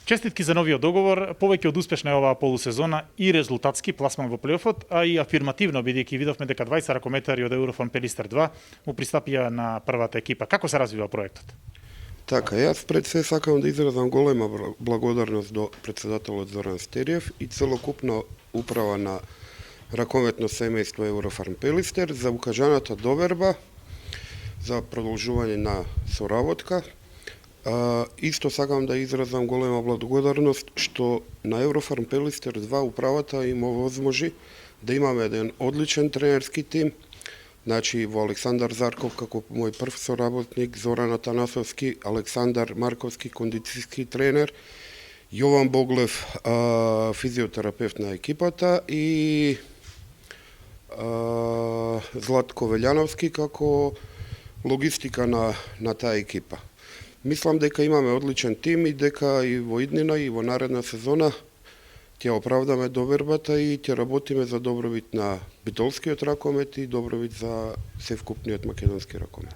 Честитки за новиот договор, повеќе од успешна е оваа полусезона и резултатски пласман во плейофот, а и афирмативно, бидејќи видовме дека 20 ракометари од Еврофон Пелистер 2 му пристапија на првата екипа. Како се развива проектот? Така, јас пред се сакам да изразам голема благодарност до председателот Зоран Стериев и целокупна управа на ракометно семејство Еврофарм Пелистер за укажаната доверба, за продолжување на соработка. Исто сакам да изразам голема благодарност што на Еврофарм Пелистер 2 управата им овозможи да имаме еден одличен тренерски тим. Значи во Александар Зарков како мој прв соработник, Зоран Атанасовски, Александар Марковски кондицијски тренер, Јован Боглев физиотерапевт на екипата и Златко Велјановски како логистика на таа екипа. Мислам дека имаме одличен тим и дека и во иднина и во наредна сезона ќе оправдаме довербата и ќе работиме за добробит на битолскиот ракомет и добробит за севкупниот македонски ракомет.